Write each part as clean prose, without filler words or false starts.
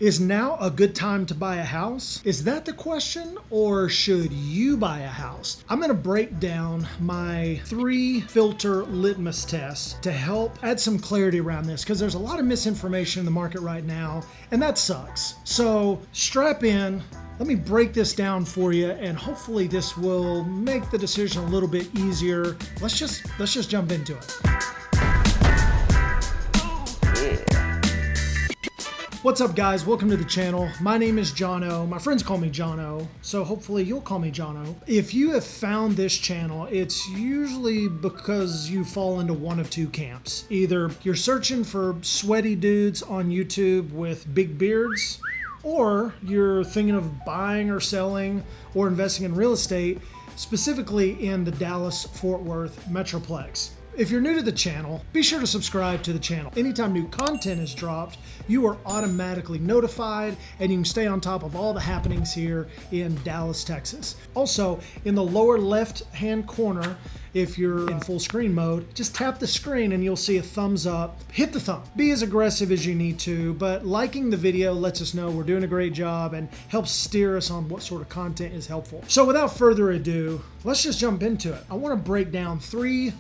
Is now a good time to buy a house? Is that the question, or should you buy a house? I'm going to break down my 3 filter litmus tests to help add some clarity around this, because there's a lot of misinformation in the market right now, and that sucks. So strap in. Let me break this down for you, and hopefully this will make the decision a little bit easier. Let's just jump into it. What's up, guys? Welcome to the channel. My name is Jono. My friends call me Jono, so hopefully you'll call me Jono. If you have found this channel, it's usually because you fall into one of 2 camps. Either you're searching for sweaty dudes on YouTube with big beards, or you're thinking of buying or selling or investing in real estate, specifically in the Dallas-Fort Worth Metroplex. If you're new to the channel, be sure to subscribe to the channel. Anytime new content is dropped, you are automatically notified and you can stay on top of all the happenings here in Dallas, Texas. Also, in the lower left-hand corner, if you're in full screen mode, just tap the screen and you'll see a thumbs up. Hit the thumb. Be as aggressive as you need to, but liking the video lets us know we're doing a great job and helps steer us on what sort of content is helpful. So without further ado, let's just jump into it. I want to break down 3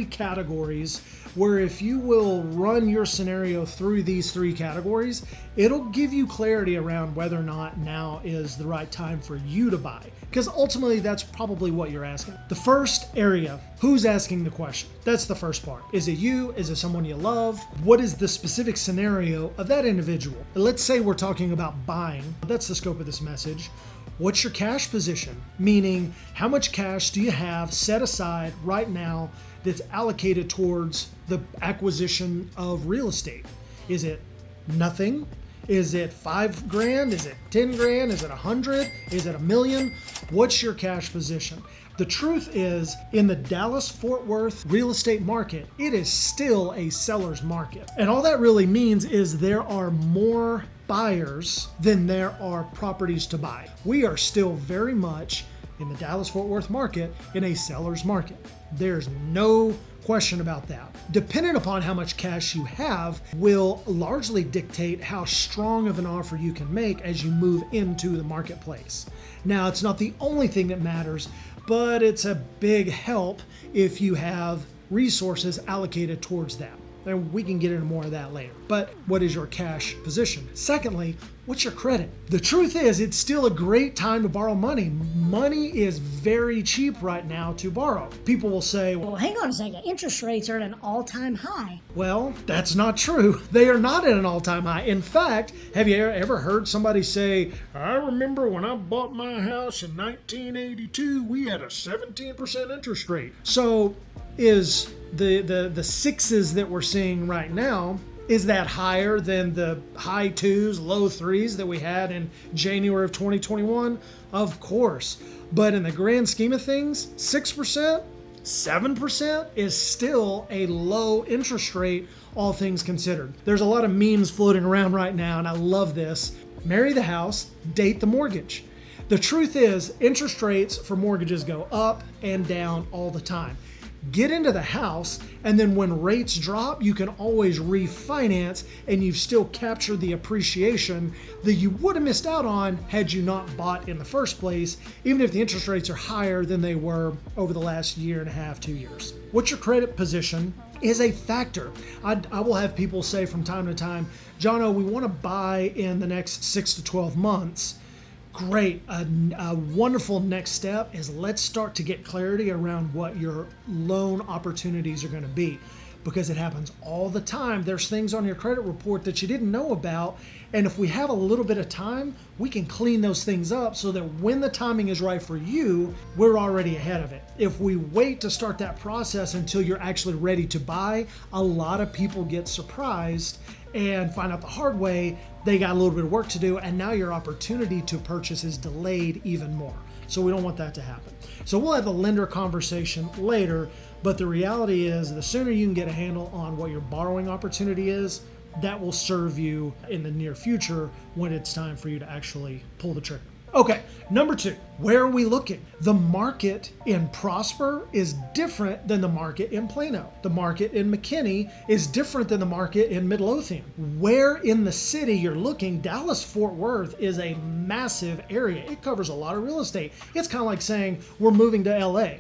categories where if you will run your scenario through these 3 categories, it'll give you clarity around whether or not now is the right time for you to buy. Because ultimately, that's probably what you're asking. The first area, who's asking the question? That's the first part. Is it you? Is it someone you love? What is the specific scenario of that individual? Let's say we're talking about buying. That's the scope of this message. What's your cash position? Meaning, how much cash do you have set aside right now that's allocated towards the acquisition of real estate? Is it nothing? Is it $5,000? Is it $10,000? Is it $100,000? Is it $1 million? What's your cash position? The truth is, in the Dallas-Fort Worth real estate market, it is still a seller's market. And all that really means is there are more buyers than there are properties to buy. We are still very much in the Dallas-Fort Worth market in a seller's market. There's no question about that. Depending upon how much cash you have will largely dictate how strong of an offer you can make as you move into the marketplace. Now, it's not the only thing that matters, but it's a big help if you have resources allocated towards that. And we can get into more of that later. But what is your cash position? Secondly, what's your credit? The truth is, it's still a great time to borrow money. Money is very cheap right now to borrow. People will say, well, hang on a second. Interest rates are at an all-time high. Well, that's not true. They are not at an all-time high. In fact, have you ever heard somebody say, I remember when I bought my house in 1982, we had a 17% interest rate. So is the sixes that we're seeing right now, is that higher than the high 2s, low 3s that we had in January of 2021? Of course. But in the grand scheme of things, 6%, 7% is still a low interest rate, all things considered. There's a lot of memes floating around right now, and I love this. Marry the house, date the mortgage. The truth is, interest rates for mortgages go up and down all the time. Get into the house, and then when rates drop, you can always refinance, and you've still captured the appreciation that you would have missed out on had you not bought in the first place, even if the interest rates are higher than they were over the last year and a half, 2 years. What's your credit position is a factor. I will have people say from time to time, Jono, we want to buy in the next 6 to 12 months. Great. A wonderful next step is let's start to get clarity around what your loan opportunities are going to be, because it happens all the time. There's things on your credit report that you didn't know about, and if we have a little bit of time, we can clean those things up so that when the timing is right for you, we're already ahead of it. If we wait to start that process until you're actually ready to buy, a lot of people get surprised and find out the hard way they got a little bit of work to do, and now your opportunity to purchase is delayed even more. So we don't want that to happen. So we'll have a lender conversation later, but the reality is the sooner you can get a handle on what your borrowing opportunity is, that will serve you in the near future when it's time for you to actually pull the trigger. Okay, number two, where are we looking? The market in Prosper is different than the market in Plano. The market in McKinney is different than the market in Midlothian. Where in the city you're looking, Dallas-Fort Worth is a massive area. It covers a lot of real estate. It's kind of like saying we're moving to LA.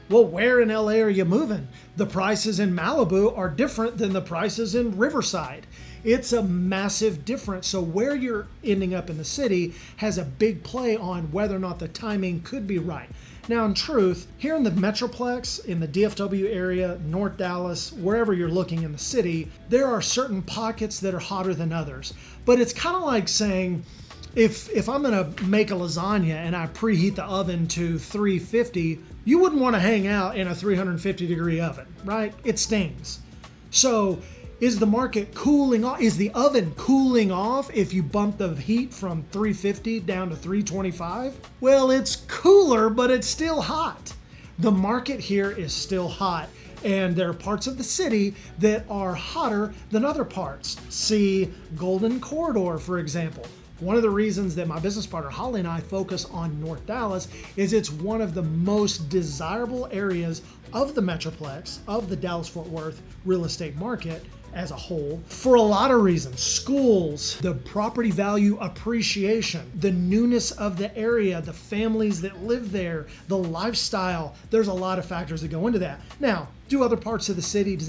Well, where in LA are you moving? The prices in Malibu are different than the prices in Riverside. It's a massive difference. So where you're ending up in the city has a big play on whether or not the timing could be right. Now, in truth, here in the Metroplex, in the DFW area, North Dallas, wherever you're looking in the city, there are certain pockets that are hotter than others. But it's kind of like saying, if I'm gonna make a lasagna and I preheat the oven to 350, you wouldn't want to hang out in a 350 degree oven, right? It stings. So is the market cooling off? Is the oven cooling off if you bump the heat from 350 down to 325? Well, it's cooler, but it's still hot. The market here is still hot, and there are parts of the city that are hotter than other parts. See Golden Corridor, for example. One of the reasons that my business partner Holly and I focus on North Dallas is it's one of the most desirable areas of the Metroplex, of the Dallas-Fort Worth real estate market as a whole, for a lot of reasons. Schools, the property value appreciation, the newness of the area, the families that live there, the lifestyle. There's a lot of factors that go into that. Now, do other parts of the city, does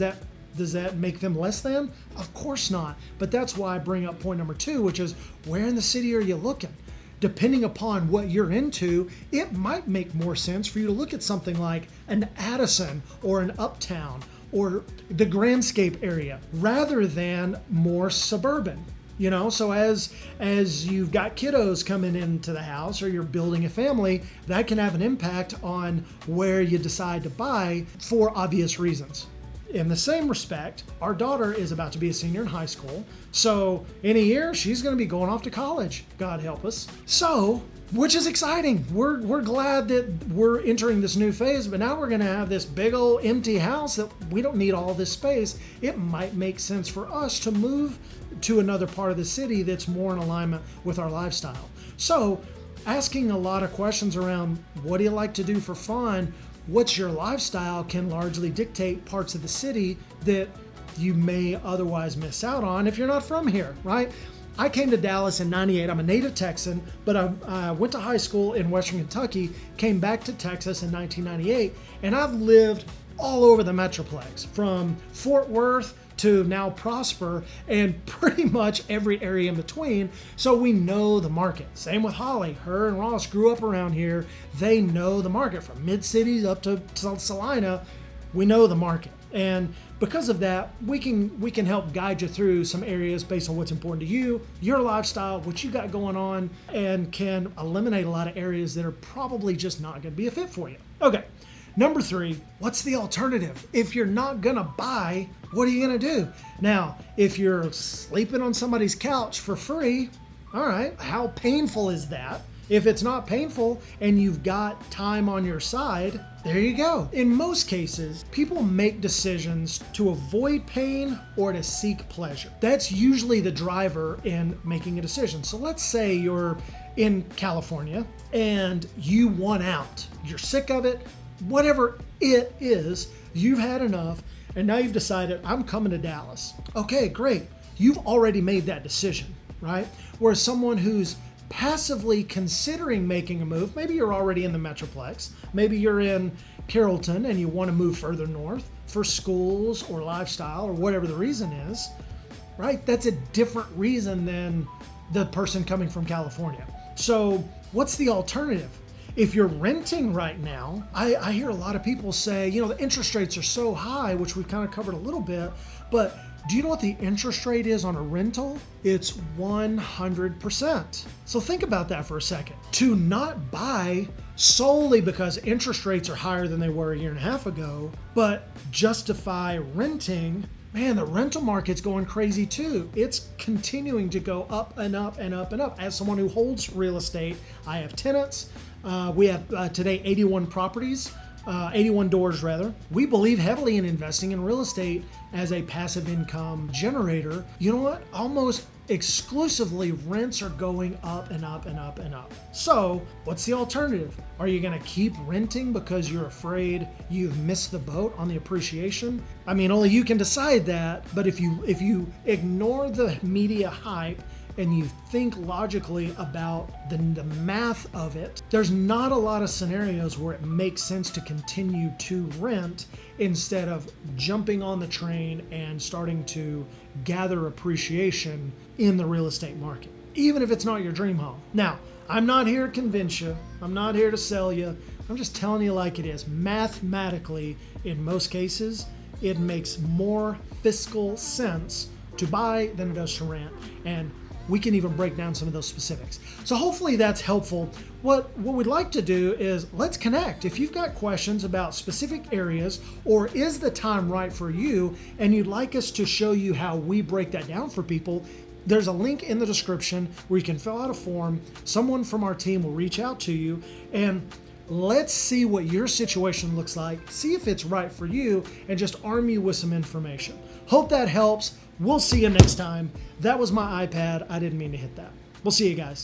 that make them less than? Of course not. But that's why I bring up point number two, which is where in the city are you looking? Depending upon what you're into, it might make more sense for you to look at something like an Addison or an Uptown or the Grandscape area rather than more suburban. You know, so as you've got kiddos coming into the house or you're building a family, that can have an impact on where you decide to buy for obvious reasons. In the same respect, our daughter is about to be a senior in high school. So in a year, she's going to be going off to college, God help us. So, which is exciting. We're glad that we're entering this new phase, but now we're going to have this big old empty house that we don't need all this space. It might make sense for us to move to another part of the city that's more in alignment with our lifestyle. So, asking a lot of questions around what do you like to do for fun? What's your lifestyle can largely dictate parts of the city that you may otherwise miss out on if you're not from here, right? I came to Dallas in '98. I'm a native Texan, but I went to high school in Western Kentucky, came back to Texas in 1998, and I've lived all over the Metroplex, from Fort Worth to now Prosper, and pretty much every area in between. So we know the market. Same with Holly. Her and Ross grew up around here. They know the market from mid-cities up to Salina. We know the market. And because of that, we can help guide you through some areas based on what's important to you, your lifestyle, what you got going on, and can eliminate a lot of areas that are probably just not going to be a fit for you. Okay. Number three, what's the alternative? If you're not gonna buy, what are you gonna do? Now, if you're sleeping on somebody's couch for free, all right, how painful is that? If it's not painful and you've got time on your side, there you go. In most cases, people make decisions to avoid pain or to seek pleasure. That's usually the driver in making a decision. So let's say you're in California and you want out. You're sick of it. Whatever it is, you've had enough, and now you've decided, I'm coming to Dallas. Okay, great. You've already made that decision, right? Whereas someone who's passively considering making a move, maybe you're already in the Metroplex, maybe you're in Carrollton and you want to move further north for schools or lifestyle or whatever the reason is, right? That's a different reason than the person coming from California. So what's the alternative? If you're renting right now, I hear a lot of people say, you know, the interest rates are so high, which we've kind of covered a little bit, but do you know what the interest rate is on a rental? It's 100%. So think about that for a second. To not buy solely because interest rates are higher than they were a year and a half ago, but justify renting, man, the rental market's going crazy too. It's continuing to go up and up and up and up. As someone who holds real estate, I have tenants. We have today 81 properties, 81 doors rather. We believe heavily in investing in real estate as a passive income generator. You know what? Almost exclusively rents are going up and up and up and up. So, what's the alternative? Are you going to keep renting because you're afraid you've missed the boat on the appreciation? I mean, only you can decide that, but if you ignore the media hype and you think logically about the math of it, there's not a lot of scenarios where it makes sense to continue to rent instead of jumping on the train and starting to gather appreciation in the real estate market, even if it's not your dream home. Now, I'm not here to convince you. I'm not here to sell you. I'm just telling you like it is. Mathematically, in most cases, it makes more fiscal sense to buy than it does to rent. And we can even break down some of those specifics. So hopefully that's helpful. What we'd like to do is let's connect. If you've got questions about specific areas, or is the time right for you, and you'd like us to show you how we break that down for people, there's a link in the description where you can fill out a form. Someone from our team will reach out to you, and let's see what your situation looks like, see if it's right for you, and just arm you with some information. Hope that helps. We'll see you next time. That was my iPad. I didn't mean to hit that. We'll see you guys.